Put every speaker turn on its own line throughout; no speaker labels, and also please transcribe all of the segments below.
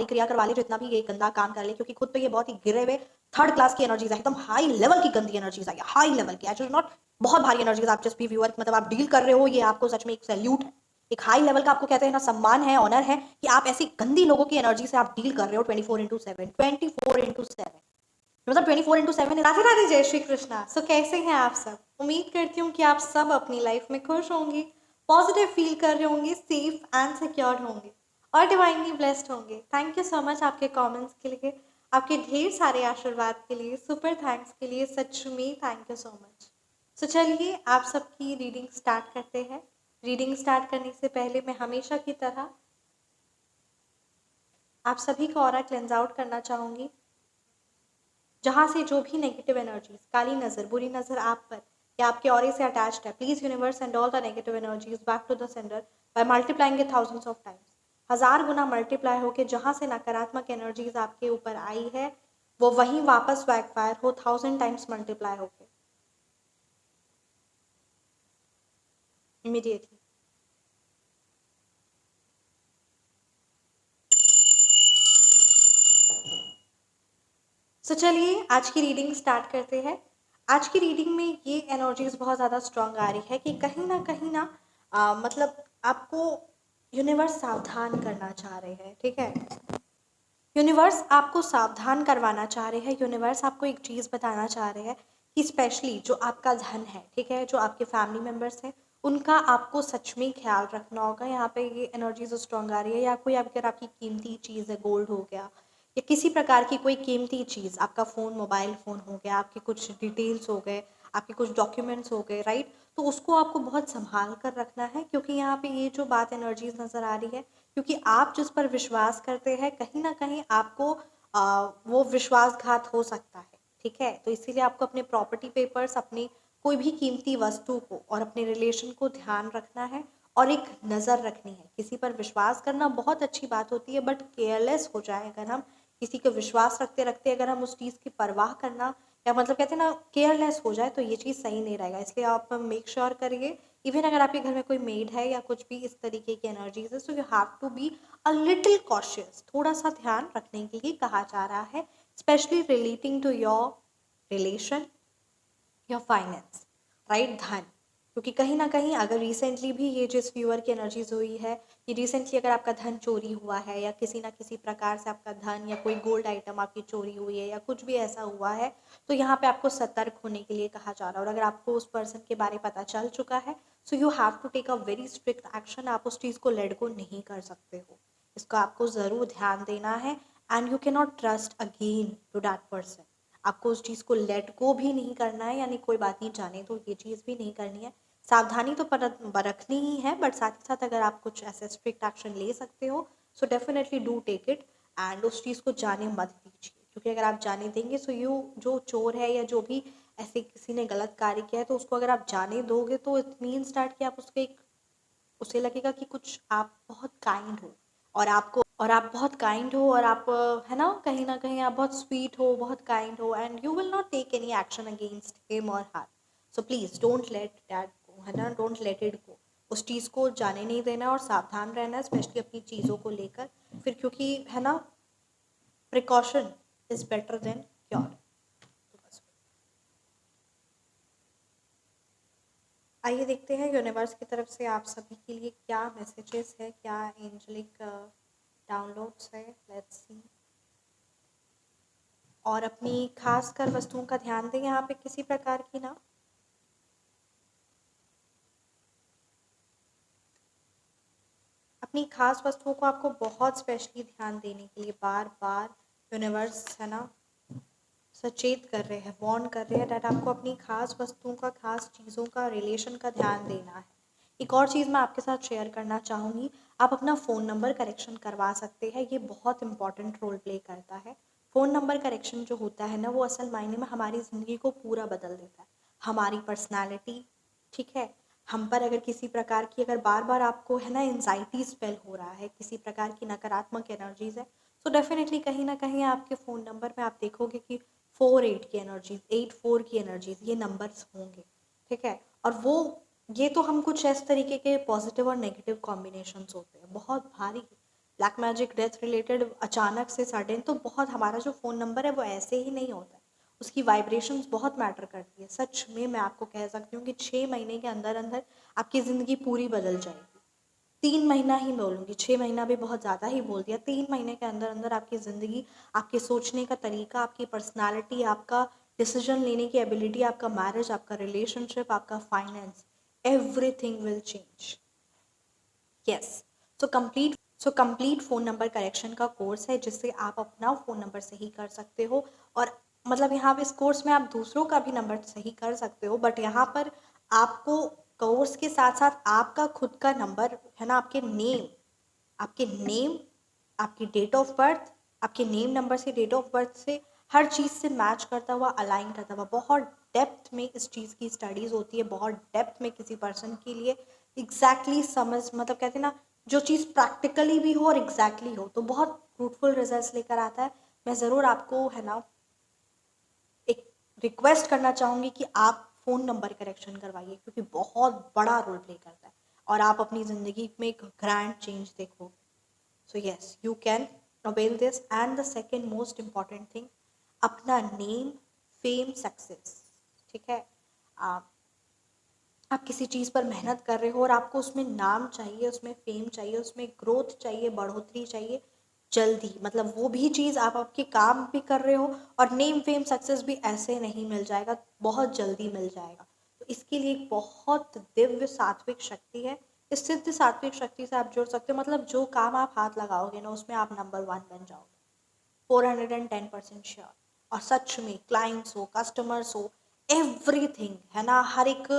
तुम्हारी क्रिया करवा ले, जो इतना भी ये गंदा काम कर ले, क्योंकि खुद तो ये बहुत ही गिरे हुए थर्ड क्लास की एनर्जीज है, एकदम हाई लेवल की गंदी एनर्जीज है, हाई लेवल की, एक्चुअली नॉट बहुत भारी एनर्जीज आप जस्ट बी व्यूअर, मतलब आप डील कर रहे हो, ये आपको सच में एक सैल्यूट है, एक हाई लेवल का आपको कहते हैं ना सम्मान है, ऑनर है कि आप ऐसी गंदी लोगों की एनर्जी से आप डील कर रहे हो 24/7, 24/7, मतलब 24/7।
राधे राधे, जय श्री कृष्णा। सो कैसे हैं आप सब? उम्मीद करती हूँ कि आप सब अपनी लाइफ में खुश होंगे, पॉजिटिव फील कर रहे होंगे, सेफ एंड सिक्योर होंगे और डिवाइनली ब्लेस्ड होंगे। थैंक यू सो मच आपके कमेंट्स के लिए, आपके ढेर सारे आशीर्वाद के लिए, सुपर थैंक्स के लिए, सच में थैंक यू सो मच। सो चलिए आप सबकी रीडिंग स्टार्ट करते हैं। रीडिंग स्टार्ट करने से पहले मैं हमेशा की तरह आप सभी को ऑरा क्लेंज आउट करना चाहूँगी, जहाँ से जो भी नेगेटिव एनर्जीज, काली नज़र, बुरी नज़र आप पर या आपके ऑरे से अटैच्ड है, please universe send all the negative energies back to the sender by multiplying it thousands of times. 1000 गुना मल्टीप्लाई होके जहाँ से नकारात्मक एनर्जीज आपके ऊपर आई है वो वहीं वापस बैकफायर हो 1000 टाइम्स मल्टीप्लाई होके इमीडिएटली। सो चलिए आज की रीडिंग स्टार्ट करते हैं। आज की रीडिंग में ये एनर्जीज बहुत ज़्यादा स्ट्रांग आ रही है कि कहीं ना मतलब आपको यूनिवर्स सावधान करना चाह रहे हैं, ठीक है। यूनिवर्स आपको सावधान करवाना चाह रहे हैं, यूनिवर्स आपको एक चीज़ बताना चाह रहे हैं कि स्पेशली जो आपका धन है, ठीक है, जो आपके फैमिली मेम्बर्स हैं, उनका आपको सच में ख्याल रखना होगा। यहाँ पे ये एनर्जीज स्ट्रांग आ रही है, या कोई अगर आपकी कीमती चीज़ है, गोल्ड हो गया या किसी प्रकार की कोई कीमती चीज़, आपका फ़ोन, मोबाइल फ़ोन हो गया, आपके कुछ डिटेल्स हो गए, आपके कुछ डॉक्यूमेंट्स हो गए, राइट, तो उसको आपको बहुत संभाल कर रखना है। क्योंकि यहाँ पे ये जो बात एनर्जीज नज़र आ रही है, क्योंकि आप जिस पर विश्वास करते हैं कहीं ना कहीं आपको वो विश्वासघात हो सकता है, ठीक है। तो इसीलिए आपको अपने प्रॉपर्टी पेपर्स, अपनी कोई भी कीमती वस्तु को और अपने रिलेशन को ध्यान रखना है और एक नज़र रखनी है। किसी पर विश्वास करना बहुत अच्छी बात होती है, बट केयरलेस हो जाए अगर हम किसी को विश्वास रखते रखते अगर हम उस चीज़ की परवाह करना, या मतलब कहते हैं ना केयरलेस हो जाए, तो ये चीज़ सही नहीं रहेगा। इसलिए आप मेक श्योर करिए, इवन अगर आपके घर में कोई मेड है या कुछ भी इस तरीके की एनर्जीज है, so you have to be a little cautious, थोड़ा सा ध्यान रखने के लिए कहा जा रहा है, specially relating to your relation, your finance, right, धन। क्योंकि कहीं ना कहीं अगर रिसेंटली भी ये जिस व्यूअर की एनर्जीज हुई है, कि रिसेंटली अगर आपका धन चोरी हुआ है या किसी ना किसी प्रकार से आपका धन या कोई गोल्ड आइटम आपकी चोरी हुई है या कुछ भी ऐसा हुआ है, तो यहाँ पे आपको सतर्क होने के लिए कहा जा रहा है। और अगर आपको उस पर्सन के बारे में पता चल चुका है, so you have to take a very strict action. आप उस चीज़ को लेट गो नहीं कर सकते हो, इसका आपको ज़रूर ध्यान देना है। And you can not trust again to that person. आपको उस चीज़ को लेट गो भी नहीं करना है, यानी कोई बात नहीं, जाने तो ये चीज़ भी नहीं करनी है। सावधानी तो बरतनी ही है, बट साथ ही साथ अगर आप कुछ ऐसे स्ट्रिक्ट एक्शन ले सकते हो, so definitely do take it. And उस चीज़ को जाने मत दीजिए, क्योंकि अगर आप जाने देंगे, सो यू जो चोर है या जो भी ऐसे किसी ने गलत कार्य किया है, तो उसको अगर आप जाने दोगे तो इट मीन्स दैट कि आप उसके एक, उसे लगेगा कि कुछ आप बहुत काइंड हो, और आप बहुत काइंड हो, और आप है ना कहीं आप बहुत स्वीट हो, बहुत काइंड हो, and you will not take any action against him और her. So please don't let that go, है ना, डोंट लेट इट गो। उस चीज़ को जाने नहीं देना और सावधान रहना, स्पेशली अपनी चीज़ों को लेकर फिर, क्योंकि है ना, precaution is better than cure. आइए देखते हैं यूनिवर्स की तरफ से आप सभी के लिए क्या मैसेजेस है, क्या एंजलिक डाउनलोड्स है। Let's see. और अपनी खास कर वस्तुओं का ध्यान दें, यहाँ पे किसी प्रकार की ना अपनी खास वस्तुओं को आपको बहुत स्पेशली ध्यान देने के लिए बार बार यूनिवर्स है ना सचेत कर रहे हैं, वार्न कर रहे हैं डैट आपको अपनी खास वस्तुओं का, खास चीज़ों का, रिलेशन का ध्यान देना है। एक और चीज़ मैं आपके साथ शेयर करना चाहूँगी, आप अपना फ़ोन नंबर करेक्शन करवा सकते हैं, ये बहुत इंपॉर्टेंट रोल प्ले करता है। फ़ोन नंबर करेक्शन जो होता है ना, वो असल मायने में हमारी ज़िंदगी को पूरा बदल देता है, हमारी पर्सनैलिटी, ठीक है। हम पर अगर किसी प्रकार की, अगर बार बार आपको है ना एंजाइटी स्पेल हो रहा है, किसी प्रकार की नकारात्मक एनर्जीज है, तो डेफिनेटली कहीं ना कहीं आपके फ़ोन नंबर में आप देखोगे कि 4-8 की एनर्जीज, 8-4 की एनर्जीज, ये नंबर्स होंगे, ठीक है। और वो, ये तो हम कुछ इस तरीके के पॉजिटिव और नेगेटिव कॉम्बिनेशंस होते हैं, बहुत भारी ब्लैक मैजिक डेथ रिलेटेड अचानक से सडन, तो बहुत हमारा जो फ़ोन नंबर है वो ऐसे ही नहीं होता है, उसकी वाइब्रेशंस बहुत मैटर करती है। सच में मैं आपको कह सकती हूँ कि 6 महीने के अंदर अंदर आपकी ज़िंदगी पूरी बदल जाएगी। 3 महीना ही बोलूँगी, 6 महीना भी बहुत ज़्यादा ही बोल दिया। 3 महीने के अंदर अंदर आपकी ज़िंदगी, आपके सोचने का तरीका, आपकी पर्सनालिटी, आपका डिसीजन लेने की एबिलिटी, आपका मैरिज, आपका रिलेशनशिप, आपका finance, everything will change. Yes, so complete phone number correction का कोर्स है जिससे आप अपना फ़ोन नंबर सही कर सकते हो, और मतलब यहाँ पे इस कोर्स में आप दूसरों का भी नंबर सही कर सकते हो, बट यहाँ पर आपको कोर्स के साथ साथ आपका खुद का नंबर है ना, आपके नेम, आपकी डेट ऑफ बर्थ, आपके नेम नंबर से, डेट ऑफ बर्थ से, हर चीज़ से मैच करता हुआ, अलाइन करता हुआ। बहुत डेप्थ में इस चीज़ की स्टडीज़ होती है, बहुत डेप्थ में किसी पर्सन के लिए एग्जैक्टली समझ, मतलब कहते हैं ना, जो चीज़ प्रैक्टिकली भी हो और एग्जैक्टली हो, तो बहुत फ्रूटफुल रिजल्ट्स लेकर आता है। मैं ज़रूर आपको है ना एक रिक्वेस्ट करना चाहूँगी कि आप फ़ोन नंबर करेक्शन करवाइए, क्योंकि बहुत बड़ा रोल प्ले करता है और आप अपनी ज़िंदगी में एक ग्रैंड चेंज देखोगे। So yes, you can avail this. And the second most important thing, अपना नेम, फेम, सक्सेस, ठीक है। आप आप किसी चीज़ पर मेहनत कर रहे हो और आपको उसमें नाम चाहिए, उसमें फेम चाहिए, उसमें ग्रोथ चाहिए, बढ़ोतरी चाहिए जल्दी, मतलब वो भी चीज़ आप आपके काम भी कर रहे हो, और नेम फेम सक्सेस भी ऐसे नहीं मिल जाएगा, बहुत जल्दी मिल जाएगा। तो इसके लिए एक बहुत दिव्य सात्विक शक्ति है। इस सिद्ध सात्विक शक्ति से आप जुड़ सकते हो, मतलब जो काम आप हाथ लगाओगे ना उसमें आप नंबर 1 बन जाओगे, 410% श्योर। और सच में क्लाइंट्स हो, कस्टमर्स हो, एवरीथिंग है ना, हर एक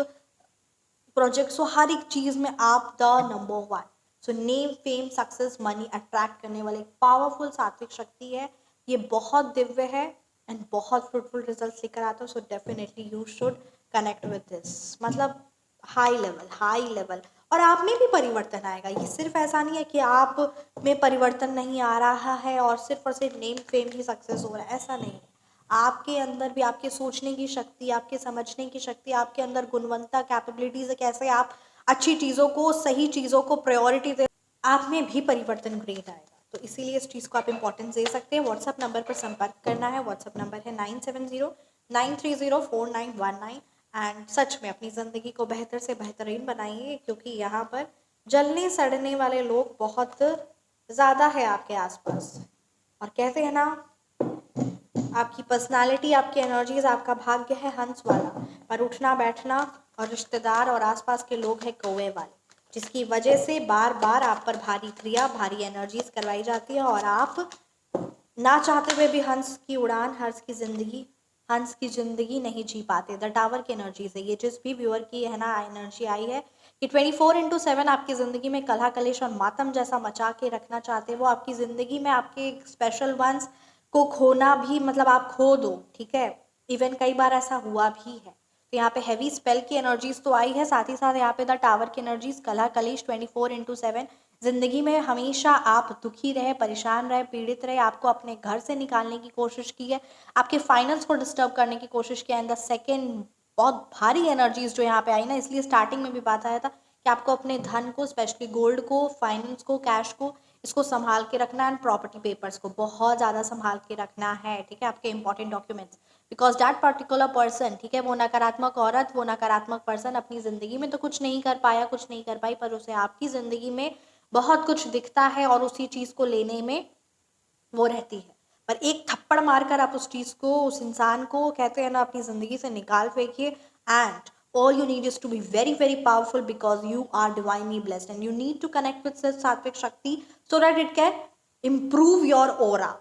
प्रोजेक्ट्स हो, हर एक चीज़ में आप the number 1। So name fame success money attract करने वाले एक पावरफुल सात्विक शक्ति है, ये बहुत दिव्य है एंड बहुत फ्रूटफुल रिजल्ट्स लेकर आता है। So definitely you should connect with this, मतलब हाई लेवल, और आप में भी परिवर्तन आएगा। ये सिर्फ ऐसा नहीं है कि आप में परिवर्तन नहीं आ रहा है और सिर्फ नेम फेम ही सक्सेस हो रहा है, ऐसा नहीं है। आपके अंदर भी, आपके सोचने की शक्ति, आपके समझने की शक्ति, आपके अंदर गुणवत्ता, कैपेबिलिटीज है, कैसे आप अच्छी चीज़ों को, सही चीज़ों को प्रायोरिटी दे, आप में भी परिवर्तन ग्रेट आएगा। तो इसीलिए इस चीज़ को आप इंपॉर्टेंस दे सकते हैं। व्हाट्सअप नंबर पर संपर्क करना है, व्हाट्सअप नंबर है 9709304919। एंड सच में अपनी ज़िंदगी को बेहतर से बेहतरीन बनाइए, क्योंकि यहाँ पर जलने सड़ने वाले लोग बहुत ज़्यादा है आपके आसपास, और कहते हैं ना, आपकी पर्सनालिटी, आपकी एनर्जीज, आपका भाग्य है हंस वाला, पर उठना बैठना और रिश्तेदार और आसपास के लोग हैं कौवे वाले, जिसकी वजह से बार बार आप पर भारी क्रिया, भारी एनर्जीज करवाई जाती है, और आप ना चाहते हुए भी हंस की जिंदगी नहीं जी पाते। द टावर की एनर्जीज है ये, जिस भी व्यूअर की है ना एनर्जी आई है कि 24/7 आपकी ज़िंदगी में कलह कलेश और मातम जैसा मचा के रखना चाहते हैं, वो आपकी ज़िंदगी में आपके स्पेशल वंस को खोना भी, मतलब आप खो दो, ठीक है। इवन कई बार ऐसा हुआ भी है। तो यहाँ पे हैवी स्पेल की एनर्जीज तो आई है, साथ ही साथ यहाँ पे द टावर की एनर्जीज, कलह कलेश 24/7। जिंदगी में हमेशा आप दुखी रहे, परेशान रहे, पीड़ित रहे, आपको अपने घर से निकालने की कोशिश की है, आपके फाइनेंस को डिस्टर्ब करने की कोशिश किया। एंड द सेकेंड बहुत भारी एनर्जीज जो यहाँ पे आई ना, इसलिए स्टार्टिंग में भी बात आया था कि आपको अपने धन को, स्पेशली गोल्ड को, फाइनेंस को, कैश को, इसको संभाल के रखना, एंड प्रॉपर्टी पेपर्स को बहुत ज़्यादा संभाल के रखना है, ठीक है, आपके important documents. Because that particular person, ठीक है, वो नकारात्मक औरत, वो नकारात्मक पर्सन अपनी ज़िंदगी में तो कुछ नहीं कर पाया, कुछ नहीं कर पाई, पर उसे आपकी ज़िंदगी में बहुत कुछ दिखता है और उसी चीज़ को लेने में वो रहती है। पर एक थप्पड़ मारकर आप उस चीज़ को, उस इंसान को, कहते हैं ना, अपनी ज़िंदगी से निकाल फेंकिए। And all you need is to be very very powerful, because you are divinely blessed and you need to connect with such सात्विक शक्ति so that it can improve your aura,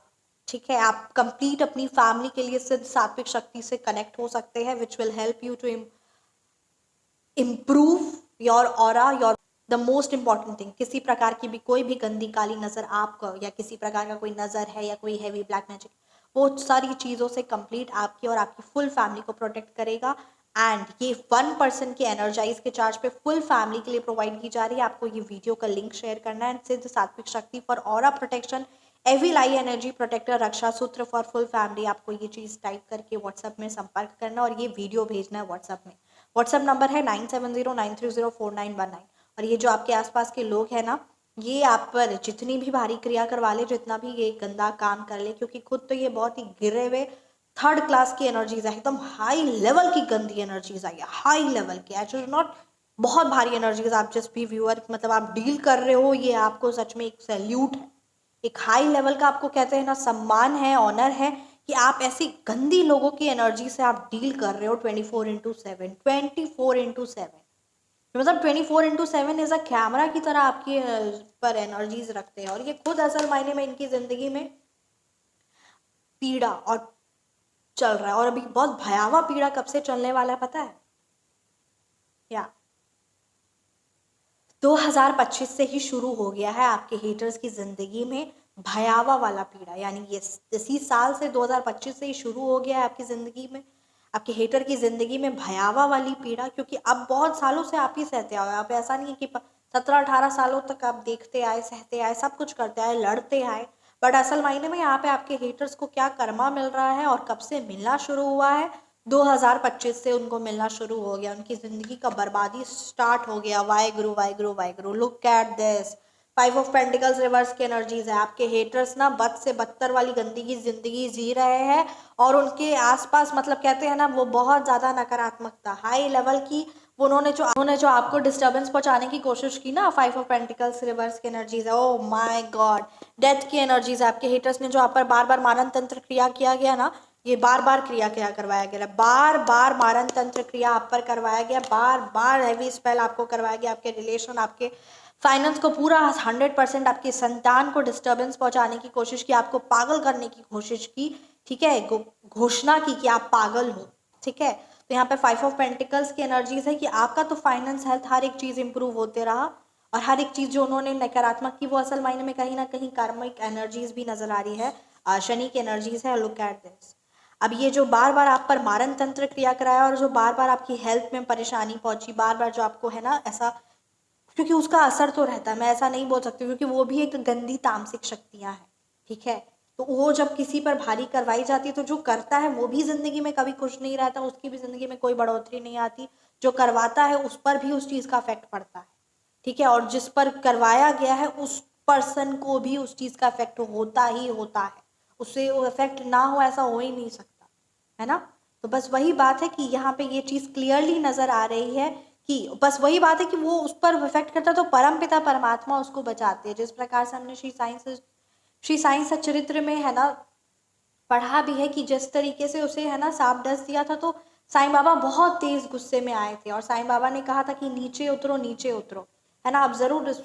ठीक है। आप कंप्लीट अपनी फैमिली के लिए सिर्फ सात्विक शक्ति से कनेक्ट हो सकते हैं, which will help you to improve your aura, your the most important thing, किसी प्रकार की भी कोई भी गंदी काली नज़र आपको, या किसी प्रकार का कोई नज़र है, या कोई हैवी ब्लैक मैजिक, वो सारी चीज़ों से कंप्लीट आपकी और आपकी फुल फैमिली को प्रोटेक्ट करेगा। एंड ये 1 पर्सन के एनर्जाइज के चार्ज पे फुल फैमिली के लिए प्रोवाइड की जा रही है। आपको ये वीडियो का लिंक शेयर करना है। सिद्ध सात्विक शक्ति for aura protection, evil eye energy protector, रक्षा सूत्र फॉर फुल फैमिली, आपको ये चीज़ टाइप करके व्हाट्सएप में संपर्क करना और ये वीडियो भेजना है व्हाट्सएप में। व्हाट्सएप नंबर है 9709304919। और ये जो आपके आसपास के लोग हैं ना,
ये आप पर जितनी भी भारी क्रिया करवा ले, जितना भी ये गंदा काम कर ले, क्योंकि खुद तो ये बहुत ही गिरे हुए थर्ड क्लास की एनर्जीज है, एकदम हाई लेवल की गंदी एनर्जीज आई है, हाई लेवल की। आई इज नॉट बहुत भारी एनर्जीज, आप जस्ट भी व्यूअर, मतलब आप डील कर रहे हो, ये आपको सच में एक सैल्यूट है, एक हाई लेवल का आपको कहते हैं ना सम्मान है, ऑनर है कि आप ऐसी गंदी लोगों की एनर्जी से आप डील कर रहे हो 24/7, 24/7। मतलब 24/7 इज अ कैमरा की तरह आपकी पर एनर्जीज रखते हैं, और ये खुद असल मायने में इनकी जिंदगी में पीड़ा और चल रहा है, और अभी बहुत भयावह पीड़ा कब से चलने वाला है पता है? या 2025 से ही शुरू हो गया है आपके हेटर्स की जिंदगी में भयावह वाला पीड़ा, यानी ये इसी साल से 2025 से ही शुरू हो गया है आपकी जिंदगी में, आपके हेटर की जिंदगी में भयावह वाली पीड़ा, क्योंकि अब बहुत सालों से आप ही सहते आए, आप ऐसा नहीं है कि 17-18 सालों तक आप देखते आए, सहते आए, सब कुछ करते आए, लड़ते आए, बट असल मायने में यहाँ पे आपके हेटर्स को क्या कर्मा मिल रहा है और कब से मिलना शुरू हुआ है? 2025 से उनको मिलना शुरू हो गया, उनकी जिंदगी का बर्बादी स्टार्ट हो गया। Waheguru Waheguru Waheguru, look at this, 5 of pentacles reverse की एनर्जीज है। आपके हेटर्स ना बद से बदतर वाली गंदी की जिंदगी जी रहे हैं, और उनके आसपास मतलब कहते हैं ना वो बहुत ज्यादा नकारात्मकता हाई लेवल की, उन्होंने जो आपको डिस्टर्बेंस पहुंचाने की कोशिश की ना, 5 ऑफ पेंटिकल्स रिवर्स की एनर्जीज है। ओ माय गॉड, डेथ की एनर्जीज है। आपके हेटर्स ने जो आप पर बार बार मारण तंत्र क्रिया किया गया ना, ये बार बार क्रिया क्या करवाया गया, बार बार मारण तंत्र क्रिया आप पर करवाया गया, बार बार हैवी स्पेल आपको करवाया गया, आपके रिलेशन, आपके फाइनेंस को पूरा 100% आपकी संतान को डिस्टर्बेंस पहुंचाने की कोशिश की, आपको पागल करने की कोशिश की, ठीक है, घोषणा की कि आप पागल हो, ठीक है। तो यहाँ पे 5 ऑफ पेंटिकल्स की एनर्जीज है कि आपका तो फाइनेंस, हेल्थ, हर एक चीज इंप्रूव होते रहा, और हर एक चीज जो उन्होंने नकारात्मक की वो असल मायने में कहीं ना कहीं कार्मिक एनर्जीज भी नजर आ रही है, शनि की एनर्जीज है। लुक एट दिस, अब ये जो बार बार आप पर मारण तंत्र क्रिया कराया, और जो बार बार आपकी हेल्थ में परेशानी पहुंची, बार बार जो आपको है ना ऐसा, क्योंकि उसका असर तो रहता है, मैं ऐसा नहीं बोल सकती, क्योंकि वो भी एक गंदी तामसिक शक्तियां हैं, ठीक है। तो वो जब किसी पर भारी करवाई जाती है तो जो करता है वो भी जिंदगी में कभी खुश नहीं रहता, उसकी भी जिंदगी में कोई बढ़ोतरी नहीं आती, जो करवाता है उस पर भी उस चीज का इफेक्ट पड़ता है, ठीक है, और जिस पर करवाया गया है उस पर्सन को भी उस चीज का इफेक्ट होता ही होता है, उससे वो इफेक्ट ना हो ऐसा हो ही नहीं सकता, है ना। तो बस वही बात है कि यहाँ पे ये चीज क्लियरली नजर आ रही है कि बस वही बात है कि वो उस पर इफेक्ट करता है तो परम पिता परमात्मा उसको बचाते हैं। जिस प्रकार से हमने श्री साईं सच्चरित्र में है ना पढ़ा भी है कि जिस तरीके से उसे है ना सांप डस दिया था, तो साईं बाबा बहुत तेज गुस्से में आए थे, और साईं बाबा ने कहा था कि नीचे उतरो, नीचे उतरो, है ना। आप जरूर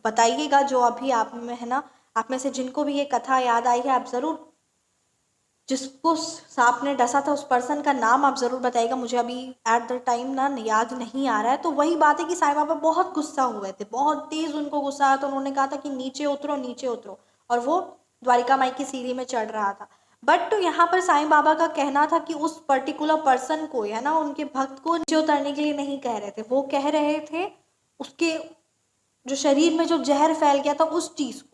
बताइएगा, जो अभी आप में है ना, आप में से जिनको भी ये कथा याद आई है, आप जरूर, जिसको सांप ने डसा था उस पर्सन का नाम आप जरूर बताइएगा, मुझे अभी एट द टाइम ना याद नहीं आ रहा है। तो वही बात है कि साईं बाबा बहुत गुस्सा हुए थे, बहुत तेज उनको गुस्सा आया, तो उन्होंने कहा था कि नीचे उतरो, नीचे उतरो, और वो द्वारिका माई की सीढ़ी में चढ़ रहा था। बट तो यहाँ पर साईं बाबा का कहना था कि उस पर्टिकुलर पर्सन को है ना, उनके भक्त को नीचे उतरने के लिए नहीं कह रहे थे, वो कह रहे थे उसके जो शरीर में जो जहर फैल गया था उस चीज को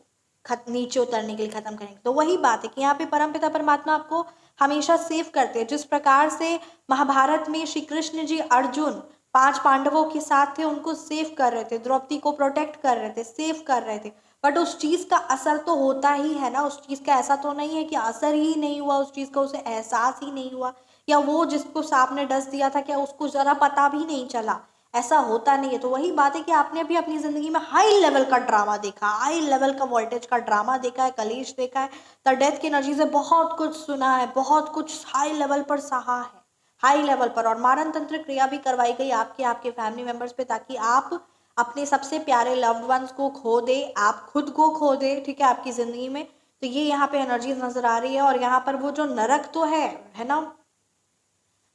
नीचे उतरने के लिए खत्म करेंगे। तो वही बात है कि यहाँ पे परमपिता परमात्मा आपको हमेशा सेव करते हैं। जिस प्रकार से महाभारत में श्री कृष्ण जी अर्जुन 5 पांडवों के साथ थे, उनको सेव कर रहे थे, द्रौपदी को प्रोटेक्ट कर रहे थे, सेव कर रहे थे, बट उस चीज का असर तो होता ही है ना, उस चीज का ऐसा तो नहीं है कि असर ही नहीं हुआ, उस चीज का उसे एहसास ही नहीं हुआ, या वो जिसको सांप ने डस दिया था क्या उसको जरा पता भी नहीं चला, ऐसा होता नहीं है। तो वही बात है कि आपने भी अपनी जिंदगी में हाई लेवल का ड्रामा देखा, हाई लेवल का वोल्टेज का ड्रामा देखा है, कलेश देखा है, द डेथ की एनर्जी से बहुत कुछ सुना है, बहुत कुछ हाई लेवल पर सहा है, हाई लेवल पर, और मारण तंत्र क्रिया भी करवाई गई आपके आपके फैमिली मेंबर्स पे, ताकि आप अपने सबसे प्यारे लव्ड वंस को खो दे, आप खुद को खो दे, ठीक है, आपकी जिंदगी में। तो ये यहाँ पे एनर्जीज नजर आ रही है, और यहाँ पर वो जो नरक तो है ना,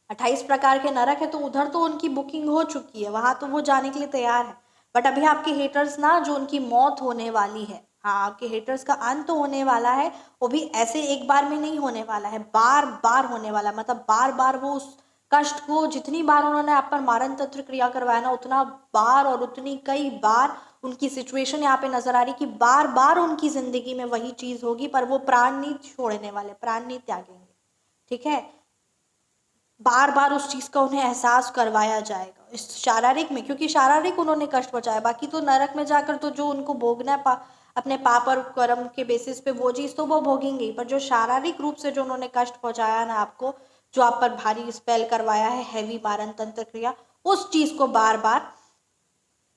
28 प्रकार के नरक है, तो उधर तो उनकी बुकिंग हो चुकी है, वहां तो वो जाने के लिए तैयार है। बट अभी आपके हेटर्स ना, जो उनकी मौत होने वाली है, हाँ आपके हेटर्स का अंत होने वाला है, वो भी ऐसे एक बार में नहीं होने वाला है, बार बार होने वाला है। मतलब बार बार वो उस कष्ट को, जितनी बार उन्होंने आप पर मारण तंत्र क्रिया करवाया ना, उतना बार और उतनी कई बार उनकी सिचुएशन यहाँ पे नजर आ रही कि बार बार उनकी जिंदगी में वही चीज होगी, पर वो प्राण नहीं छोड़ने वाले, प्राण नहीं त्यागेंगे, ठीक है। बार बार उस चीज़ का उन्हें एहसास करवाया जाएगा इस शारीरिक में, क्योंकि शारीरिक उन्होंने कष्ट पहुंचाया, बाकी तो नरक में जाकर तो जो उनको भोगना है अपने पाप और कर्म के बेसिस पे वो चीज़ तो वो भोगेंगे ही, पर जो शारीरिक रूप से जो उन्होंने कष्ट पहुंचाया ना आपको, जो आप पर भारी स्पेल करवाया है, हैवी मारण तंत्र क्रिया, उस चीज़ को बार बार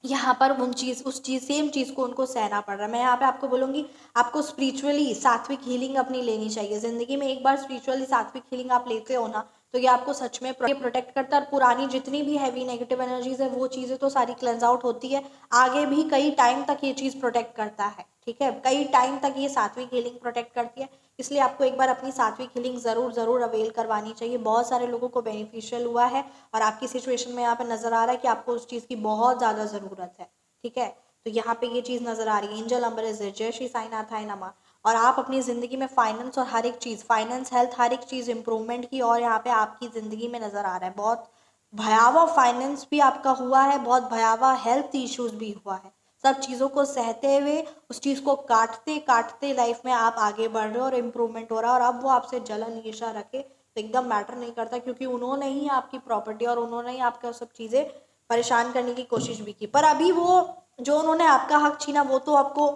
यहाँ पर उस चीज़ सेम चीज़ को उनको सहना पड़ रहा है। मैं यहाँ पे आपको बोलूँगी, आपको स्पिरिचुअली सात्विक हीलिंग अपनी लेनी चाहिए ज़िंदगी में। एक बार स्पिरिचुअली सात्विक हीलिंग आप लेते हो ना, तो ये आपको सच में प्रोटेक्ट करता है, और पुरानी जितनी भी हैवी नेगेटिव एनर्जीज है वो चीज़ें तो सारी क्लेंज आउट होती है। आगे भी कई टाइम तक ये चीज़ प्रोटेक्ट करता है, ठीक है, कई टाइम तक ये सात्विक हीलिंग प्रोटेक्ट करती है। इसलिए आपको एक बार अपनी सात्विक हीलिंग ज़रूर अवेल करवानी चाहिए। बहुत सारे लोगों को बेनिफिशियल हुआ है, और आपकी सिचुएशन में यहाँ पे नज़र आ रहा है कि आपको उस चीज़ की बहुत ज़्यादा ज़रूरत है, ठीक है। तो यहाँ पे ये चीज़ नज़र आ रही है। एंजल अमरेश जय श्री साईनाथाय नमः। और आप अपनी ज़िंदगी में फाइनेंस और हर एक चीज़, फाइनेंस, हेल्थ, हर एक चीज़ इंप्रूवमेंट की, और यहाँ पे आपकी ज़िंदगी में नज़र आ रहा है बहुत भयावह फाइनेंस भी आपका हुआ है, बहुत भयावह हेल्थ इश्यूज भी हुआ है। सब चीज़ों को सहते हुए, उस चीज़ को काटते काटते लाइफ में आप आगे बढ़ रहे हो और इम्प्रूवमेंट हो रहा है। और अब वो आपसे जलन ईर्ष्या रखे तो एकदम मैटर नहीं करता, क्योंकि उन्होंने ही आपकी प्रॉपर्टी और उन्होंने ही आपका सब चीज़ें परेशान करने की कोशिश भी की, पर अभी वो जो उन्होंने आपका हक छीना वो तो आपको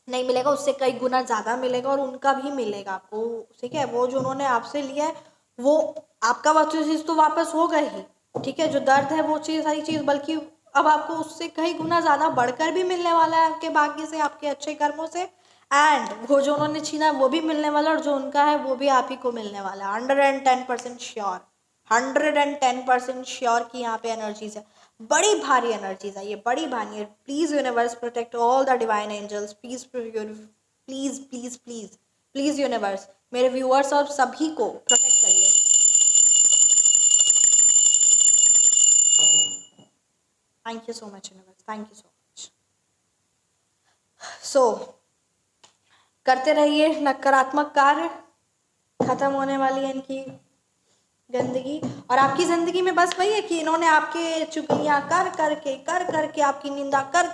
नहीं मिलेगा, उससे कई गुना ज़्यादा मिलेगा, और उनका भी मिलेगा आपको, ठीक है। वो जो उन्होंने आपसे लिया है वो आपका वापस चीज़ तो वापस होगा ही, ठीक है। जो दर्द है वो चीज़, सारी चीज़, बल्कि अब आपको उससे कई गुना ज़्यादा बढ़कर भी मिलने वाला है, आपके भाग्य से, आपके अच्छे कर्मों से। एंड वो जो उन्होंने छीना वो भी मिलने वाला है, और जो उनका है वो भी आप ही को मिलने वाला है। 110% श्योर, 110% श्योर की यहाँ पे एनर्जीज है, बड़ी भारी एनर्जीज है ये, बड़ी भारी है। Please universe protect all the divine angels, please please please please please universe मेरे व्यूअर्स और सभी को प्रोटेक्ट करिए। Thank you so much universe, thank you so much. So करते रहिए नकारात्मक कार्य, खत्म होने वाली है इनकी गंदगी। और आपकी ज़िंदगी में बस वही है कि इन्होंने आपके चुगलियाँ कर करके आपकी निंदा कर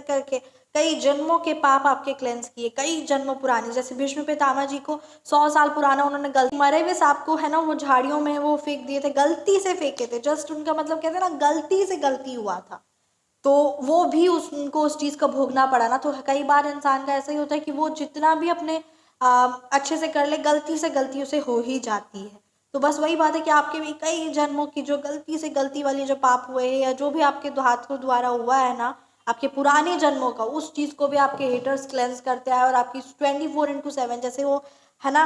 करके कई जन्मों के पाप आपके क्लेंस किए, कई जन्मों पुराने। जैसे भीष्म पितामह जी को 100 साल पुराना उन्होंने गलती, मरे हुए सांप को है ना वो झाड़ियों में वो फेंक दिए थे, गलती से फेंके थे, जस्ट उनका मतलब कहते हैं ना गलती से गलती हुआ था, तो वो भी उनको उस चीज़ का भोगना पड़ा ना। तो कई बार इंसान का ऐसा ही होता है कि वो जितना भी अपने अच्छे से कर ले, गलती से गलती उसे हो ही जाती है। तो बस वही बात है कि आपके भी कई जन्मों की जो गलती से गलती वाली जो पाप हुए हैं, या जो भी आपके हाथों द्वारा हुआ है ना आपके पुराने जन्मों का, उस चीज़ को भी आपके हेटर्स क्लेंस करते हैं, और आपकी 24/7, जैसे वो है ना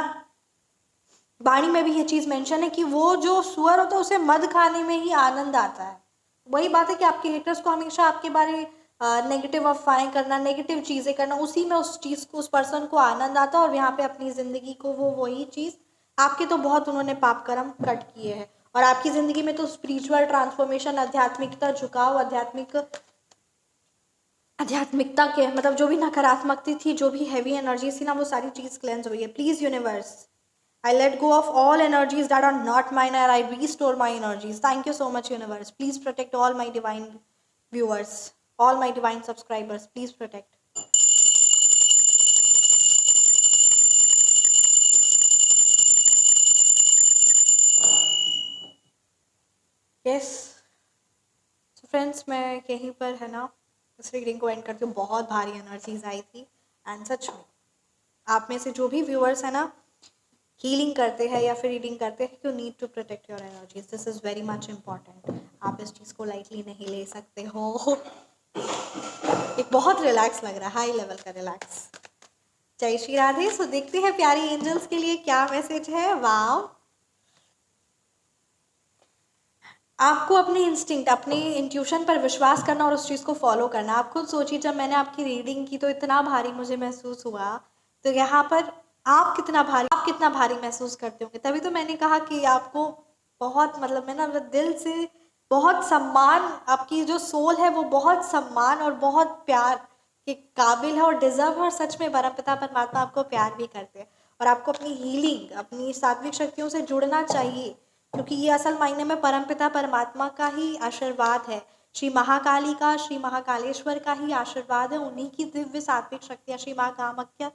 वाणी में भी ये चीज़ मेंशन है कि वो जो सुअर होता है उसे मध खाने में ही आनंद आता है। वही बात है कि आपके हेटर्स को हमेशा आपके बारे नेगेटिव अफवाहें करना, नेगेटिव चीज़ें करना, उसी में उस चीज़ को, उस पर्सन को आनंद आता है, और यहाँ पे अपनी ज़िंदगी को वो वही चीज़, आपके तो बहुत उन्होंने पाप कर्म कट किए हैं, और आपकी ज़िंदगी में तो स्पिरिचुअल ट्रांसफॉर्मेशन, आध्यात्मिकता, झुकाव, आध्यात्मिकता के मतलब जो भी नकारात्मकता थी, जो भी हैवी एनर्जी थी ना, वो सारी चीज़ क्लेंस हुई है। Please universe, I let go of all energies that are not mine, and I restore my energies. Thank you so much, universe. Please protect all my divine viewers, all my divine subscribers. Please protect. Yes. So friends, मैं यहीं पर है ना इस reading को and करती हूँ। बहुत भारी एनर्जीज आई थी, एंड सच में आप में से जो भी व्यूअर्स है ना हीलिंग करते हैं या फिर रीडिंग करते हैं, you need to protect your energies. This is very much important. आप इस चीज़ को लाइटली नहीं ले सकते हो। एक बहुत रिलैक्स लग रहा है, हाई लेवल का रिलैक्स। जय श्री राधे। सो देखते हैं प्यारी एंजल्स के लिए क्या मैसेज है। वाव, आपको अपने इंस्टिंक्ट, अपने इंट्यूशन पर विश्वास करना और उस चीज़ को फॉलो करना। आप खुद सोचिए, जब मैंने आपकी रीडिंग की तो इतना भारी मुझे महसूस हुआ, तो यहाँ पर आप कितना भारी महसूस करते होंगे। तभी तो मैंने कहा कि आपको बहुत मतलब मैं ना दिल से बहुत सम्मान, आपकी जो सोल है वो बहुत सम्मान और बहुत प्यार के काबिल है और डिजर्व है, और सच में परमपिता परमात्मा आपको प्यार भी करते हैं। और आपको अपनी हीलिंग, अपनी सात्विक शक्तियों से जुड़ना चाहिए, क्योंकि ये असल मायने में परमपिता परमात्मा का ही आशीर्वाद है, श्री महाकाली का, श्री महाकालेश्वर का ही आशीर्वाद है। उन्हीं की दिव्य सात्विक शक्तियाँ, श्री माँ कामाख्या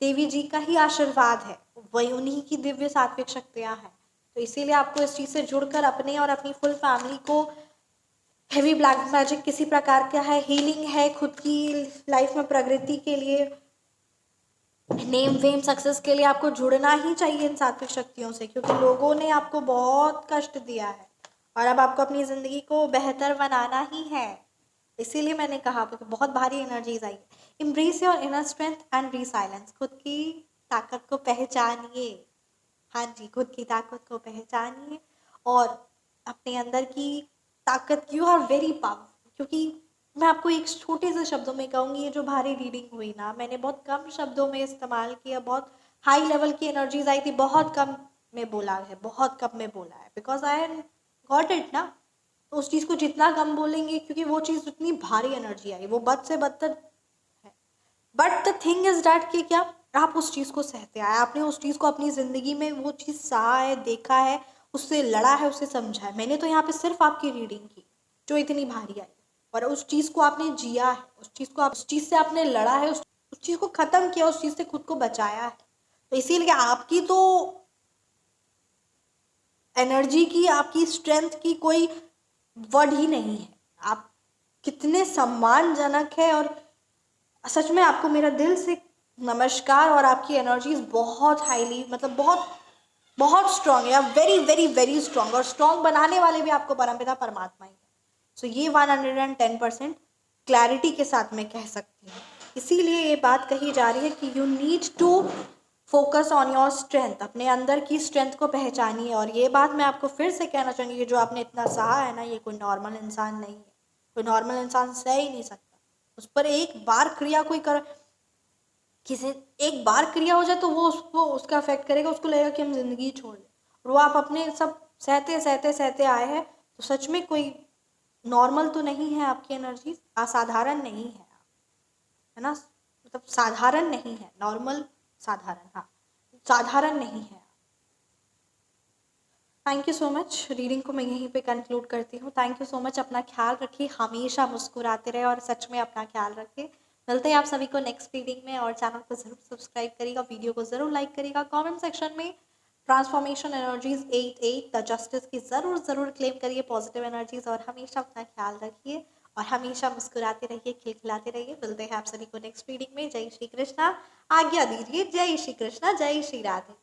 देवी जी का ही आशीर्वाद है, वही उन्हीं की दिव्य सात्विक शक्तियाँ हैं।
तो इसीलिए आपको इस चीज़ से जुड़कर अपने और अपनी फुल फैमिली को हेवी ब्लैक मैजिक किसी प्रकार का है, हीलिंग है, खुद की लाइफ में प्रगति के लिए, नेम वेम सक्सेस के लिए आपको जुड़ना ही चाहिए इन सात्विक शक्तियों से, क्योंकि लोगों ने आपको बहुत कष्ट दिया है और अब आपको अपनी ज़िंदगी को बेहतर बनाना ही है। इसीलिए मैंने कहा आपको बहुत भारी एनर्जीज आई। Embrace your inner strength and resilience, खुद की ताकत को पहचानिए। हाँ जी, खुद की ताकत को पहचानिए और अपने अंदर की ताकत, यू आर वेरी पावरफुल। क्योंकि मैं आपको एक छोटे से शब्दों में कहूँगी, ये जो भारी रीडिंग हुई ना, मैंने बहुत कम शब्दों में इस्तेमाल किया, बहुत हाई लेवल की एनर्जीज आई थी, बहुत कम में बोला है, बहुत कम में बोला है, बिकॉज आई गॉट इट ना। तो उस चीज़ को जितना कम बोलेंगे, क्योंकि वो चीज़ उतनी भारी एनर्जी आई, वो बद से बदतर है। But the thing is that कि क्या आप उस चीज़ को सहते आए, आपने उस चीज़ को अपनी ज़िंदगी में वो चीज़ सहा है, देखा है, उससे लड़ा है, उससे समझा है। मैंने तो यहाँ पे सिर्फ आपकी रीडिंग की जो इतनी भारी आई, और उस चीज़ को आपने जिया है, उस चीज़ को उस चीज़ से आपने लड़ा है, उस चीज़ को ख़त्म किया, उस चीज़ से खुद को बचाया है। तो इसीलिए आपकी तो एनर्जी की, आपकी स्ट्रेंथ की कोई वर्ड ही नहीं है। आप कितने सम्मानजनक है, और सच में आपको मेरा दिल से नमस्कार। और आपकी एनर्जीज बहुत हाईली, मतलब बहुत बहुत स्ट्रांग है, आप वेरी वेरी वेरी स्ट्रांग, और स्ट्रांग बनाने वाले भी आपको परमपिता परमात्मा ही है। सो ये 110% क्लैरिटी के साथ मैं कह सकती हूँ। इसीलिए ये बात कही जा रही है कि you need to focus on your strength, अपने अंदर की स्ट्रेंथ को पहचानिए। और ये बात मैं आपको फिर से कहना चाहूँगी कि जो आपने इतना सहा है ना, ये कोई नॉर्मल इंसान नहीं है, कोई नॉर्मल इंसान सह ही नहीं सकता। उस पर एक बार क्रिया कोई कर, किसी एक बार क्रिया हो जाए तो वो उसको उसका अफेक्ट करेगा, उसको लगेगा कि हम जिंदगी छोड़ दें। और वो आप अपने सब सहते सहते सहते आए हैं, तो सच में कोई नॉर्मल तो नहीं है। आपकी एनर्जी असाधारण नहीं है, है ना, मतलब साधारण नहीं है, नॉर्मल साधारण, हाँ, साधारण नहीं है। Thank you so much. Reading को मैं यहीं पे कंक्लूड करती हूँ। Thank you so much. अपना ख्याल रखिए, हमेशा मुस्कुराते रहे और सच में अपना ख्याल रखिए। मिलते हैं आप सभी को नेक्स्ट रीडिंग में, और चैनल को ज़रूर सब्सक्राइब करिएगा, वीडियो को ज़रूर लाइक करिएगा, कमेंट सेक्शन में ट्रांसफॉर्मेशन एनर्जीज 88 द जस्टिस की ज़रूर क्लेम करिए, पॉजिटिव एनर्जीज। और हमेशा अपना ख्याल रखिए और हमेशा मुस्कुराते रहिए, खिलखिलाते रहिए। मिलते हैं आप सभी को नेक्स्ट रीडिंग में। जय श्री कृष्णा। आज्ञा दीजिए। जय श्री कृष्णा, जय श्री राधे।